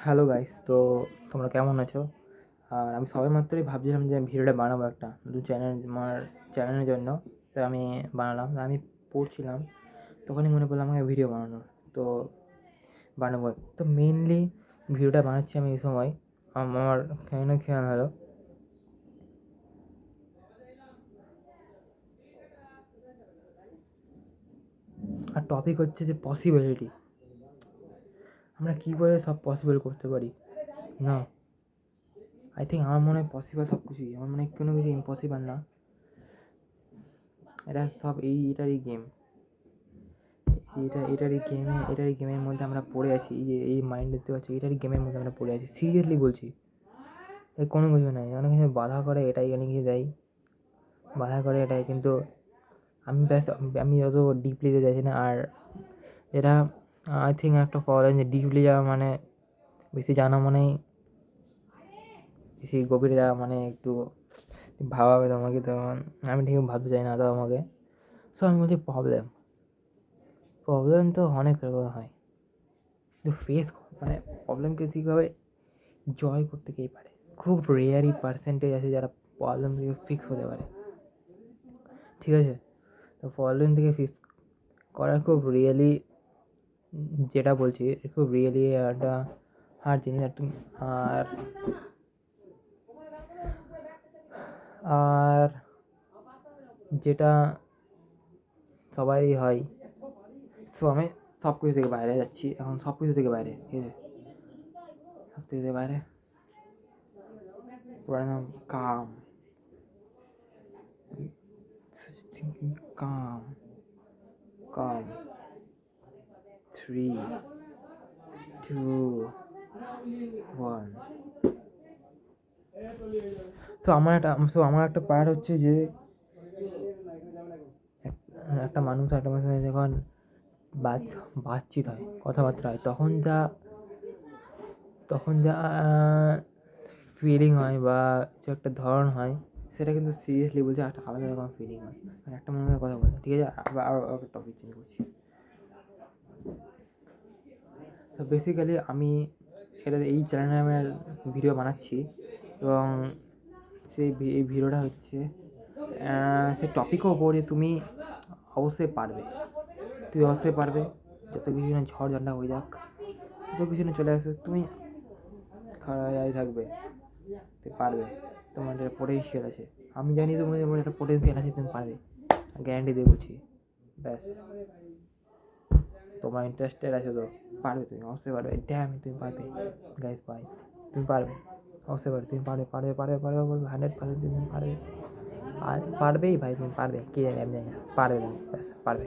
Hello guys, তো তোমরা কেমন আছো? আর আমি সবেমাত্রই ভাবছিলাম যে ভিডিওটা বানাবো একটা আমার চ্যানেলের জন্য। তো আমি বানালাম, আমি পড়ছিলাম, তখনই মনে পড়লো আমাকে ভিডিও বানানোর। তো বানাবো। তো মেইনলি ভিডিওটা বানাচ্ছি আমি এই সময় আমার কেন খেয়াল হলো, আর টপিক হচ্ছে যে পসিবিলিটি। আমরা কী করে সব পসিবল করতে পারি না? আই থিঙ্ক আমার মনে হয় পসিবল সব কিছুই, আমার মনে হয় কোনো কিছু ইম্পসিবল না। এটা সব এটারই গেম। এটারই গেমের মধ্যে আমরা পড়ে আছি। এই যে এই মাইন্ড দেখতে পাচ্ছি, এটারই গেমের মধ্যে আমরা পড়ে আছি, সিরিয়াসলি বলছি। এই কোনো কিছু নাই, অনেক কিছু বাধা করে, এটাই অনেক কিছু দেয়, বাধা করে এটাই। কিন্তু আমি অত ডিপলিতে যাচ্ছি না। আর এটা আই থিঙ্ক একটা প্রবলেম যে ডিপলি যাওয়া মানে, বেশি জানা মানেই, বেশি গভীরে যাওয়া মানে একটু ভাবাবে তোমাকে। তো আমি ঠিক ভাবতে চাই না তো আমাকে। সো আমি বলছি প্রবলেম তো অনেক রকম হয়, কিন্তু মানে প্রবলেমকে কীভাবে জয় করতে কেই পারে। খুব রেয়ারই পার্সেন্টেজ আছে যারা প্রবলেম থেকে ফিক্স হতে পারে, ঠিক আছে? তো প্রবলেম থেকে ফিক্স করা খুব রিয়েলি, যেটা বলছি খুব রিয়েলি একটা হার্ড জিনিস। আর তুমি আর আর যেটা সবারই হয়। সো আমি সব কিছু থেকে বাইরে যাচ্ছি এখন, সব কিছু থেকে বাইরে, ঠিক আছে? সব থেকে বাইরে পুরো কাম, কাম, কাম। 3, 2, 1। তো আমার একটা পার্ট হচ্ছে যে একটা মানুষের সাথে যখন বাতচিত হয়, কথাবার্তা হয়, তখন যা ফিলিং হয় বা কিছু একটা ধরন হয়, সেটা কিন্তু সিরিয়াসলি বলছে একটা আলাদা রকম ফিলিং হয়। মানে একটা মানুষের কথা বলে, ঠিক আছে? আবার আরও একটা টপিক চেঞ্জ করছি। তো বেসিক্যালি আমি এই চ্যানেলে আমার ভিডিও বানাচ্ছি, এবং এই ভিডিওটা হচ্ছে সেই টপিকের ওপর যে তুমি অবশ্যই পারবে, যত কিছু না ঝড় ঝান্ডা হয়ে যাক, যত কিছু না চলে আসে, তুমি খাড়া থাকবে, তুমি পারবে। তোমার একটা পোটেনশিয়াল আছে, আমি জানি তোমার একটা পোটেনশিয়াল আছে, তুমি পারবে, গ্যারান্টি দিয়ে বলছি। ব্যাস, তোমার ইন্টারেস্টেড আছে তো পারবে, তুমি অবশ্যই পারবে। তুমি পারবে গাইস, ভাই তুমি পারবে, অবশ্যই পারবে। তুমি পারবে 100% তুমি পারবে। আর পারবেই ভাই, তুমি পারবে, কে জানে, আমি জানি না, পারবে তুমি, ব্যাস পারবে।